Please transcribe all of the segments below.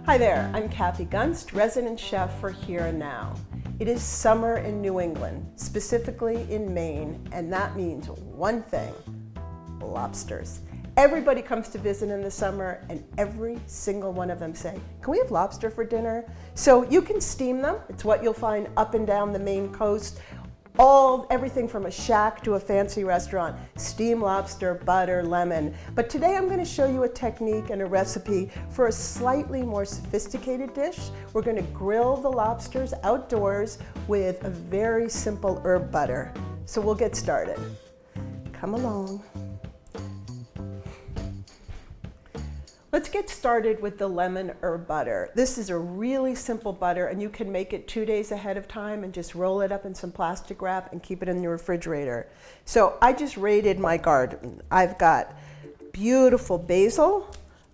Hi there, I'm Kathy Gunst, resident chef for Here and Now. It is summer in New England, specifically in Maine, and that means one thing: lobsters. Everybody comes to visit in the summer, and every single one of them say, "Can we have lobster for dinner?" So you can steam them. It's what you'll find up and down the Maine coast. Everything from a shack to a fancy restaurant, steamed lobster, butter, lemon. But today I'm going to show you a technique and a recipe for a slightly more sophisticated dish. We're going to grill the lobsters outdoors with a very simple herb butter. So we'll get started. Come along. Let's get started with the lemon herb butter. This is a really simple butter, and you can make it 2 days ahead of time and just roll it up in some plastic wrap and keep it in your refrigerator. So I just raided my garden. I've got beautiful basil.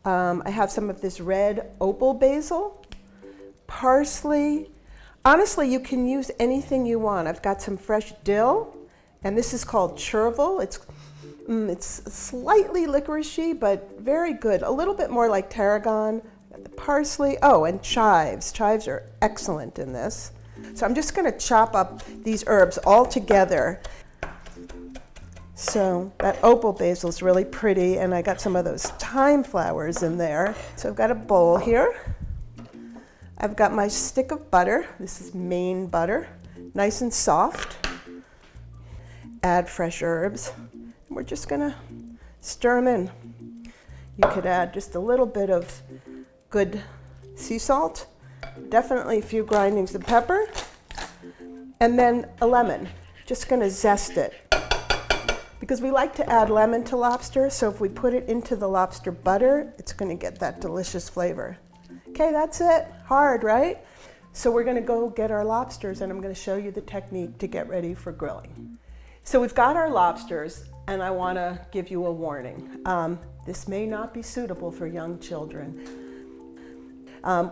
I have some of this red opal basil, parsley. Honestly, you can use anything you want. I've got some fresh dill, and this is called chervil. It's slightly licoricey, but very good. A little bit more like tarragon. The parsley, and chives. Chives are excellent in this. So I'm just going to chop up these herbs all together. So that opal basil is really pretty, and I got some of those thyme flowers in there. So I've got a bowl here. I've got my stick of butter. This is Maine butter, nice and soft. Add fresh herbs. We're just gonna stir them in. You could add just a little bit of good sea salt, definitely a few grindings of pepper, and then a lemon. Just gonna zest it. Because we like to add lemon to lobster, so if we put it into the lobster butter, it's gonna get that delicious flavor. Okay, that's it. Hard, right? So we're gonna go get our lobsters, and I'm gonna show you the technique to get ready for grilling. So we've got our lobsters, and I want to give you a warning. This may not be suitable for young children.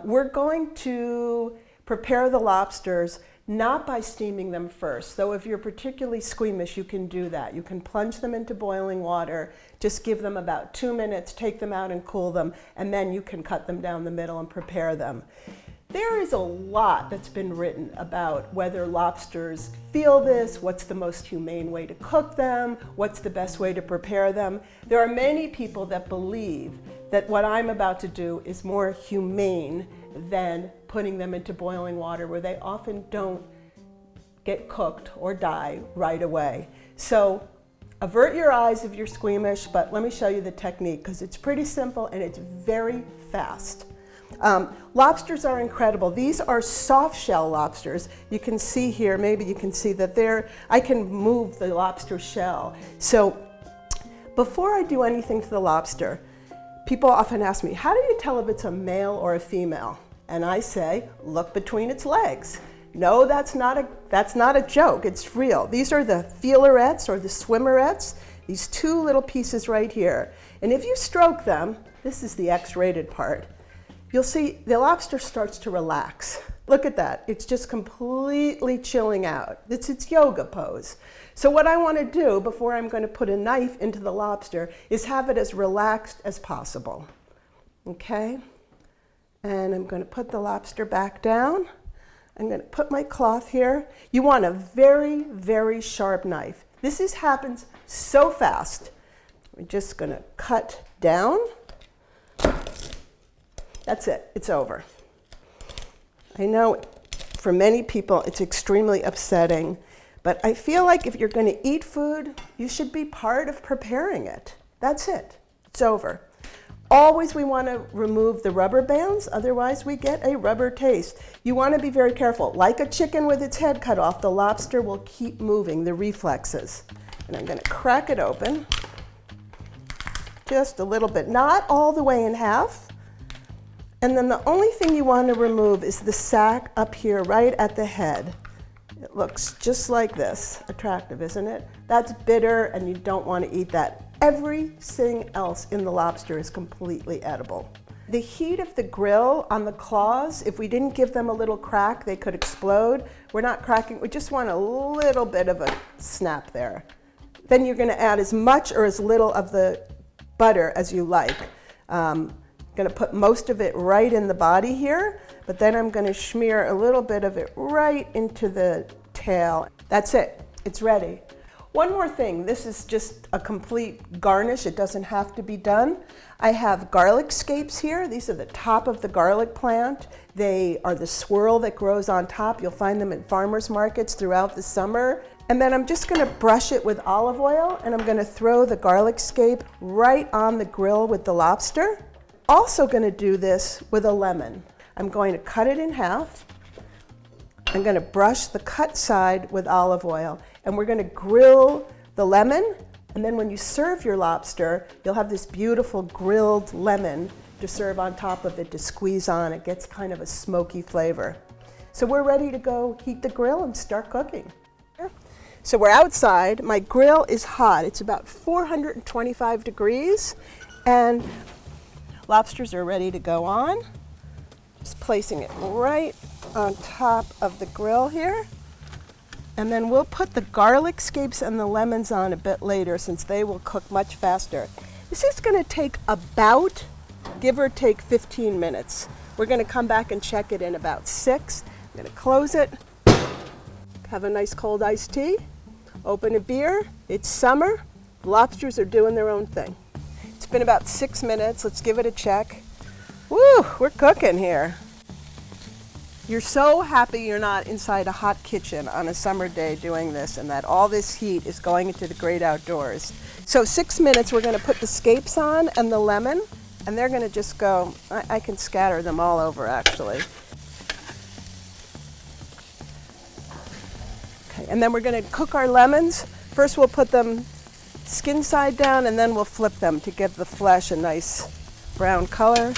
We're going to prepare the lobsters not by steaming them first, though if you're particularly squeamish, you can do that. You can plunge them into boiling water, just give them about 2 minutes, take them out and cool them, and then you can cut them down the middle and prepare them. There is a lot that's been written about whether lobsters feel this, what's the most humane way to cook them, what's the best way to prepare them. There are many people that believe that what I'm about to do is more humane than putting them into boiling water, where they often don't get cooked or die right away. So avert your eyes if you're squeamish, but let me show you the technique, because it's pretty simple and it's very fast. Lobsters are incredible. These are soft shell lobsters. You can see here, maybe you can see that I can move the lobster shell. So before I do anything to the lobster, people often ask me, how do you tell if it's a male or a female? And I say, look between its legs. No, that's not a joke, it's real. These are the feelerettes or the swimmerettes, these two little pieces right here. And if you stroke them, this is the X-rated part, you'll see the lobster starts to relax. Look at that, it's just completely chilling out. It's its yoga pose. So what I want to do before I'm going to put a knife into the lobster is have it as relaxed as possible. Okay? And I'm going to put the lobster back down. I'm going to put my cloth here. You want a very, very sharp knife. This happens so fast. We're just going to cut down. That's it, it's over. I know for many people it's extremely upsetting, but I feel like if you're going to eat food, you should be part of preparing it. That's it, it's over. Always we want to remove the rubber bands, otherwise we get a rubber taste. You want to be very careful. Like a chicken with its head cut off, the lobster will keep moving, the reflexes. And I'm going to crack it open, just a little bit, not all the way in half. And then the only thing you want to remove is the sac up here right at the head. It looks just like this. Attractive, isn't it? That's bitter, and you don't want to eat that. Everything else in the lobster is completely edible. The heat of the grill on the claws, if we didn't give them a little crack, they could explode. We're not cracking, we just want a little bit of a snap there. Then you're going to add as much or as little of the butter as you like. I'm gonna put most of it right in the body here, but then I'm gonna smear a little bit of it right into the tail. That's it, it's ready. One more thing, this is just a complete garnish, it doesn't have to be done. I have garlic scapes here. These are the top of the garlic plant. They are the swirl that grows on top. You'll find them at farmers markets throughout the summer. And then I'm just gonna brush it with olive oil, and I'm gonna throw the garlic scape right on the grill with the lobster. Also gonna do this with a lemon. I'm going to cut it in half. I'm gonna brush the cut side with olive oil, and we're gonna grill the lemon, and then when you serve your lobster, you'll have this beautiful grilled lemon to serve on top of it, to squeeze on. It gets kind of a smoky flavor. So we're ready to go heat the grill and start cooking. So we're outside, my grill is hot. It's about 425 degrees, and lobsters are ready to go on. Just placing it right on top of the grill here. And then we'll put the garlic scapes and the lemons on a bit later, since they will cook much faster. This is gonna take about, give or take, 15 minutes. We're gonna come back and check it in about 6. I'm gonna close it, have a nice cold iced tea, open a beer. It's summer, lobsters are doing their own thing. It's been about 6 minutes, let's give it a check. Woo, we're cooking here. You're so happy you're not inside a hot kitchen on a summer day doing this, and that all this heat is going into the great outdoors. So 6 minutes, we're gonna put the scapes on and the lemon, and they're gonna just go, I can scatter them all over actually. Okay, and then we're gonna cook our lemons. First we'll put them skin side down, and then we'll flip them to give the flesh a nice brown color.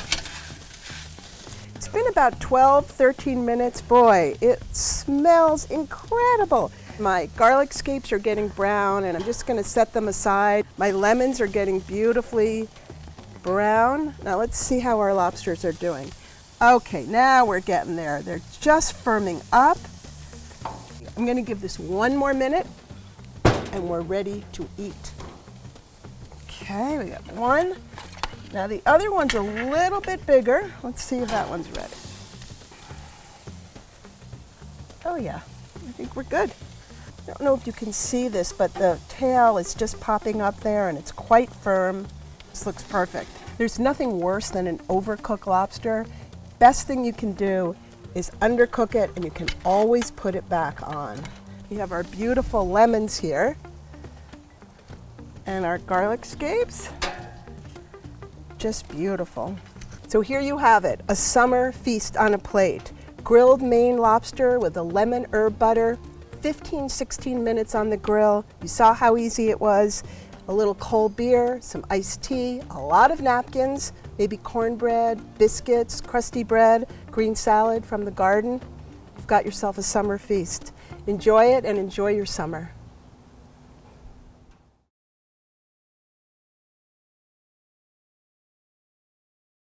It's been about 12, 13 minutes. Boy, it smells incredible. My garlic scapes are getting brown, and I'm just gonna set them aside. My lemons are getting beautifully brown. Now let's see how our lobsters are doing. Okay, now we're getting there. They're just firming up. I'm gonna give this 1 more minute, and we're ready to eat. Okay, we got 1. Now the other one's a little bit bigger. Let's see if that one's ready. Oh yeah, I think we're good. I don't know if you can see this, but the tail is just popping up there, and it's quite firm. This looks perfect. There's nothing worse than an overcooked lobster. Best thing you can do is undercook it, and you can always put it back on. We have our beautiful lemons here, and our garlic scapes. Just beautiful. So here you have it, a summer feast on a plate. Grilled Maine lobster with a lemon herb butter, 15, 16 minutes on the grill. You saw how easy it was. A little cold beer, some iced tea, a lot of napkins, maybe cornbread, biscuits, crusty bread, green salad from the garden. You've got yourself a summer feast. Enjoy it and enjoy your summer.